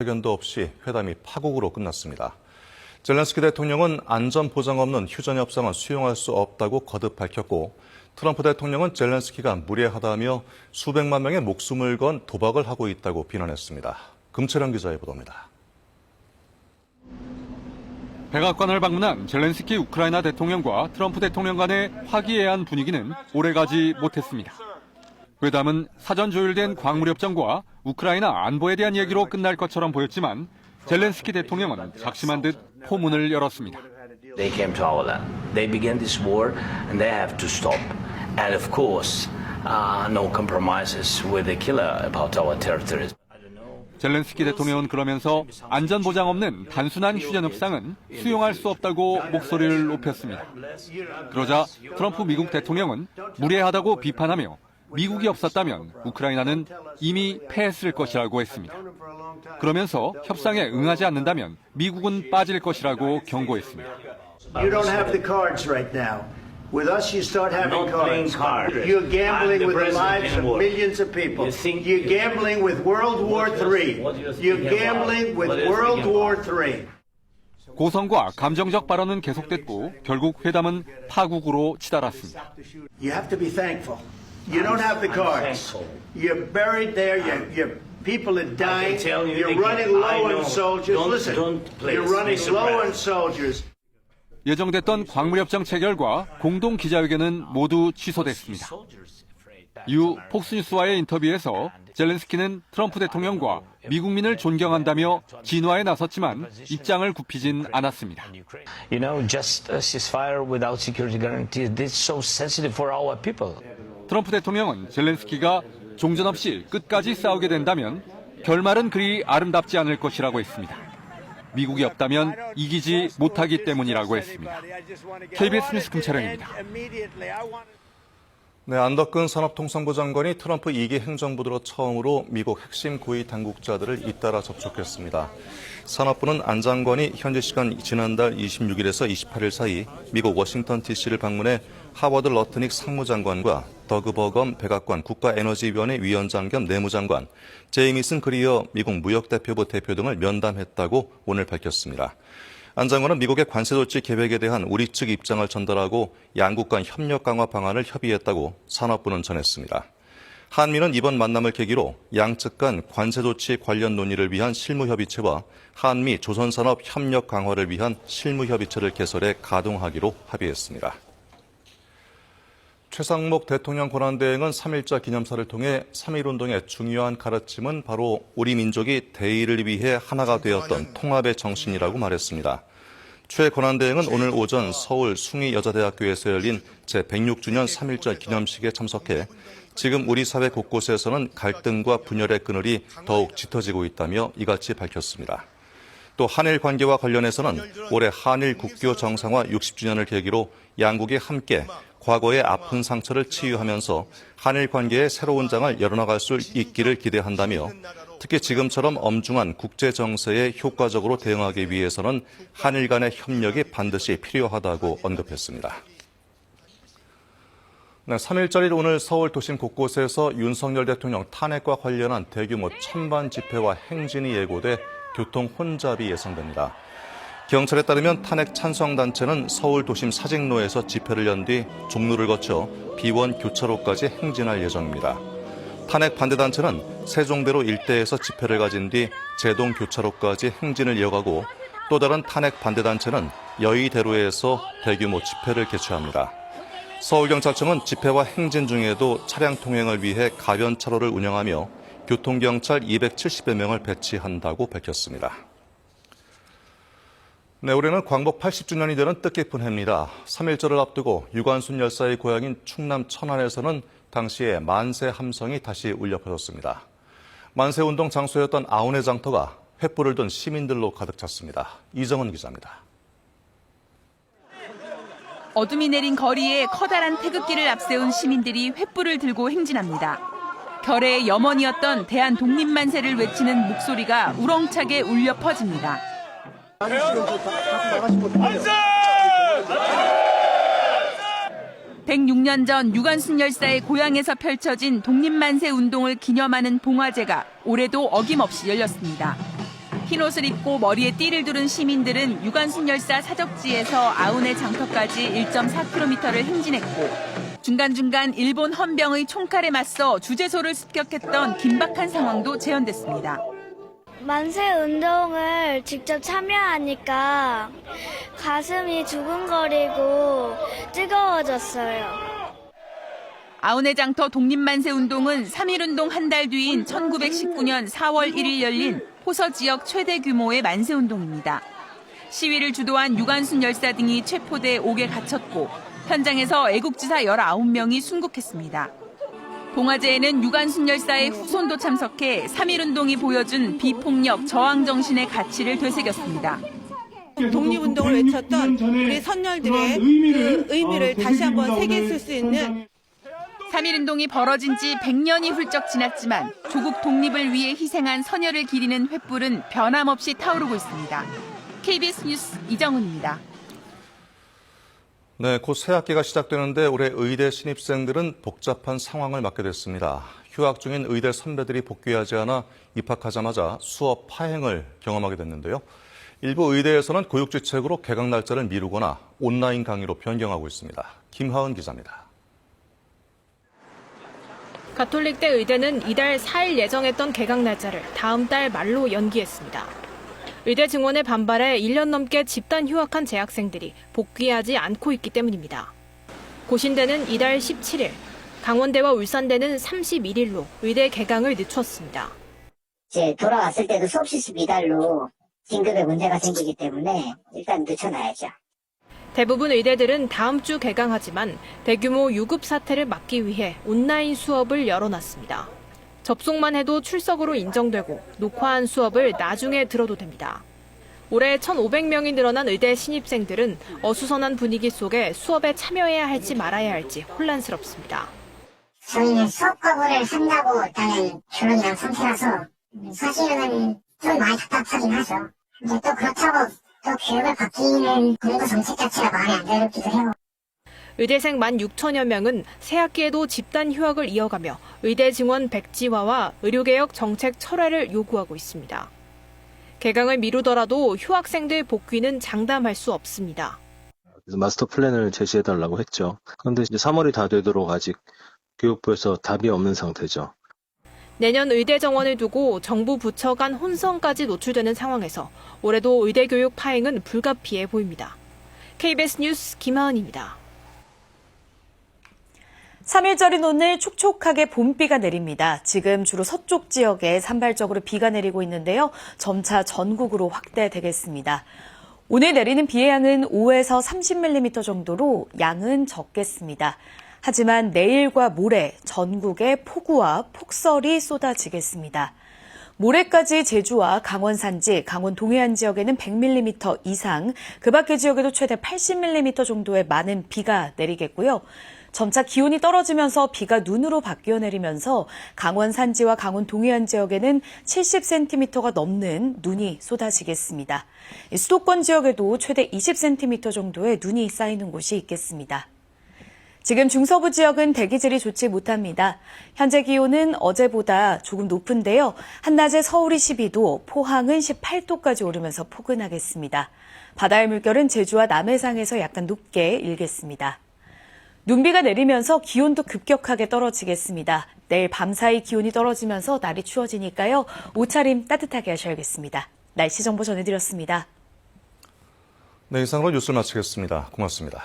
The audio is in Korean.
의견도 없이 회담이 파국으로 끝났습니다. 젤렌스키 대통령은 안전 보장 없는 휴전 협상은 수용할 수 없다고 거듭 밝혔고, 트럼프 대통령은 젤렌스키가 무례하다며 수백만 명의 목숨을 건 도박을 하고 있다고 비난했습니다. 금채령 기자의 보도입니다. 백악관을 방문한 젤렌스키 우크라이나 대통령과 트럼프 대통령 간의 화기애애한 분위기는 오래가지 못했습니다. 회담은 사전 조율된 광물협정과 우크라이나 안보에 대한 얘기로 끝날 것처럼 보였지만 젤렌스키 대통령은 작심한 듯 포문을 열었습니다. They came to our land. They began this war and they have to stop. And of course, no compromises with the killer about our territories. 젤렌스키 대통령은 그러면서 안전 보장 없는 단순한 휴전 협상은 수용할 수 없다고 목소리를 높였습니다. 그러자 트럼프 미국 대통령은 무례하다고 비판하며 미국이 없었다면 우크라이나는 이미 패했을 것이라고 했습니다. 그러면서 협상에 응하지 않는다면 미국은 빠질 것이라고 경고했습니다. You don't have the cards right now. With us, you start having cards. You're gambling with the lives of millions of people. You're gambling with World War III. You're gambling with World War III. 고성과 감정적 발언은 계속됐고 결국 회담은 파국으로 치달았습니다. You have to be thankful. You don't have the cards. You're buried there. Your people are dying. You're running low on soldiers. Listen, you're running low on soldiers. 예정됐던 광물협정 체결과 공동 기자회견은 모두 취소됐습니다. 이후 폭스뉴스와의 인터뷰에서 젤렌스키는 트럼프 대통령과 미국민을 존경한다며 진화에 나섰지만 입장을 굽히진 않았습니다. You know, just a ceasefire without security guarantees. This is so sensitive for our people. 트럼프 대통령은 젤렌스키가 종전 없이 끝까지 싸우게 된다면 결말은 그리 아름답지 않을 것이라고 했습니다. 미국이 없다면 이기지 못하기 때문이라고 했습니다. KBS 뉴스 금채령입니다. 네, 안덕근 산업통상부 장관이 트럼프 2기 행정부 들어 처음으로 미국 핵심 고위 당국자들을 잇따라 접촉했습니다. 산업부는 안 장관이 현지 시간 지난달 26일에서 28일 사이 미국 워싱턴 DC를 방문해 하워드 러트닉 상무장관과 더그 버검 백악관 국가에너지위원회 위원장 겸 내무장관, 제이미슨 그리어 미국 무역대표부 대표 등을 면담했다고 오늘 밝혔습니다. 안 장관은 미국의 관세조치 계획에 대한 우리 측 입장을 전달하고 양국 간 협력 강화 방안을 협의했다고 산업부는 전했습니다. 한미는 이번 만남을 계기로 양측 간 관세조치 관련 논의를 위한 실무협의체와 한미 조선산업 협력 강화를 위한 실무협의체를 개설해 가동하기로 합의했습니다. 최상목 대통령 권한대행은 3.1자 기념사를 통해 3.1운동의 중요한 가르침은 바로 우리 민족이 대의를 위해 하나가 되었던 통합의 정신이라고 말했습니다. 최 권한대행은 오늘 오전 서울 숭의여자대학교에서 열린 제106주년 3.1자 기념식에 참석해 지금 우리 사회 곳곳에서는 갈등과 분열의 그늘이 더욱 짙어지고 있다며 이같이 밝혔습니다. 또 한일 관계와 관련해서는 올해 한일 국교 정상화 60주년을 계기로 양국이 함께 과거의 아픈 상처를 치유하면서 한일 관계의 새로운 장을 열어나갈 수 있기를 기대한다며 특히 지금처럼 엄중한 국제 정세에 효과적으로 대응하기 위해서는 한일 간의 협력이 반드시 필요하다고 언급했습니다. 네, 3일짜리 오늘 서울 도심 곳곳에서 윤석열 대통령 탄핵과 관련한 대규모 찬반 집회와 행진이 예고돼 교통 혼잡이 예상됩니다. 경찰에 따르면 탄핵 찬성단체는 서울 도심 사직로에서 집회를 연 뒤 종로를 거쳐 비원 교차로까지 행진할 예정입니다. 탄핵 반대단체는 세종대로 일대에서 집회를 가진 뒤 제동 교차로까지 행진을 이어가고 또 다른 탄핵 반대단체는 여의대로에서 대규모 집회를 개최합니다. 서울경찰청은 집회와 행진 중에도 차량 통행을 위해 가변 차로를 운영하며 교통경찰 270여 명을 배치한다고 밝혔습니다. 네, 올해는 광복 80주년이 되는 뜻깊은 해입니다. 3.1절을 앞두고 유관순 열사의 고향인 충남 천안에서는 당시에 만세 함성이 다시 울려 퍼졌습니다. 만세운동 장소였던 아운의 장터가 횃불을 든 시민들로 가득 찼습니다. 이정은 기자입니다. 어둠이 내린 거리에 커다란 태극기를 앞세운 시민들이 횃불을 들고 행진합니다. 결의의 염원이었던 대한 독립만세를 외치는 목소리가 우렁차게 울려 퍼집니다. 106년 전 유관순 열사의 고향에서 펼쳐진 독립만세 운동을 기념하는 봉화제가 올해도 어김없이 열렸습니다. 흰옷을 입고 머리에 띠를 두른 시민들은 유관순 열사 사적지에서 아우네 장터까지 1.4km를 행진했고 중간중간 일본 헌병의 총칼에 맞서 주재소를 습격했던 긴박한 상황도 재현됐습니다. 만세 운동을 직접 참여하니까 가슴이 두근거리고 뜨거워졌어요. 아우네 장터 독립만세 운동은 3.1운동 한 달 뒤인 1919년 4월 1일 열린 호서 지역 최대 규모의 만세 운동입니다. 시위를 주도한 유관순 열사 등이 체포돼 옥에 갇혔고 현장에서 애국지사 19명이 순국했습니다. 동아제에는 유관순 열사의 후손도 참석해 3.1운동이 보여준 비폭력 저항 정신의 가치를 되새겼습니다. 독립운동을 외쳤던 우리 선열들의 그 의미를 다시 한번 새겼을 수 있는 3.1운동이 벌어진 지 100년이 훌쩍 지났지만 조국 독립을 위해 희생한 선열을 기리는 횃불은 변함없이 타오르고 있습니다. KBS 뉴스 이정훈입니다. 네, 곧 새학기가 시작되는데 올해 의대 신입생들은 복잡한 상황을 맞게 됐습니다. 휴학 중인 의대 선배들이 복귀하지 않아 입학하자마자 수업 파행을 경험하게 됐는데요. 일부 의대에서는 교육지책으로 개강 날짜를 미루거나 온라인 강의로 변경하고 있습니다. 김하은 기자입니다. 가톨릭대 의대는 이달 4일 예정했던 개강 날짜를 다음 달 말로 연기했습니다. 의대 증원에 반발해 1년 넘게 집단 휴학한 재학생들이 복귀하지 않고 있기 때문입니다. 고신대는 이달 17일, 강원대와 울산대는 31일로 의대 개강을 늦췄습니다. 이제 돌아왔을 때도 수업 실시 미달로 진급에 문제가 생기기 때문에 일단 늦춰놔야죠. 대부분 의대들은 다음 주 개강하지만 대규모 유급 사태를 막기 위해 온라인 수업을 열어놨습니다. 접속만 해도 출석으로 인정되고 녹화한 수업을 나중에 들어도 됩니다. 올해 1,500명이 늘어난 의대 신입생들은 어수선한 분위기 속에 수업에 참여해야 할지 말아야 할지 혼란스럽습니다. 저희는 수업 거부를 한다고 일단은 결론이 난 상태라서 사실은 좀 많이 답답하긴 하죠. 근데 또 그렇다고 또 교육을 바뀌는 공부 정책 자체가 마음에 안 들기도 해요. 의대생 16,000여 명은 새학기에도 집단 휴학을 이어가며 의대 증원 백지화와 의료개혁 정책 철회를 요구하고 있습니다. 개강을 미루더라도 휴학생들 복귀는 장담할 수 없습니다. 그래서 마스터 플랜을 제시해달라고 했죠. 그런데 이제 3월이 다 되도록 아직 교육부에서 답이 없는 상태죠. 내년 의대 정원을 두고 정부 부처 간 혼선까지 노출되는 상황에서 올해도 의대 교육 파행은 불가피해 보입니다. KBS 뉴스 김하은입니다. 3일절인 오늘 촉촉하게 봄비가 내립니다. 지금 주로 서쪽 지역에 산발적으로 비가 내리고 있는데요. 점차 전국으로 확대되겠습니다. 오늘 내리는 비의 양은 5에서 30mm 정도로 양은 적겠습니다. 하지만 내일과 모레 전국에 폭우와 폭설이 쏟아지겠습니다. 모레까지 제주와 강원 산지, 강원 동해안 지역에는 100mm 이상, 그 밖의 지역에도 최대 80mm 정도의 많은 비가 내리겠고요. 점차 기온이 떨어지면서 비가 눈으로 바뀌어 내리면서 강원 산지와 강원 동해안 지역에는 70cm가 넘는 눈이 쏟아지겠습니다. 수도권 지역에도 최대 20cm 정도의 눈이 쌓이는 곳이 있겠습니다. 지금 중서부 지역은 대기질이 좋지 못합니다. 현재 기온은 어제보다 조금 높은데요. 한낮에 서울이 12도, 포항은 18도까지 오르면서 포근하겠습니다. 바다의 물결은 제주와 남해상에서 약간 높게 일겠습니다. 눈비가 내리면서 기온도 급격하게 떨어지겠습니다. 내일 밤사이 기온이 떨어지면서 날이 추워지니까요. 옷차림 따뜻하게 하셔야겠습니다. 날씨 정보 전해드렸습니다. 네, 이상으로 뉴스를 마치겠습니다. 고맙습니다.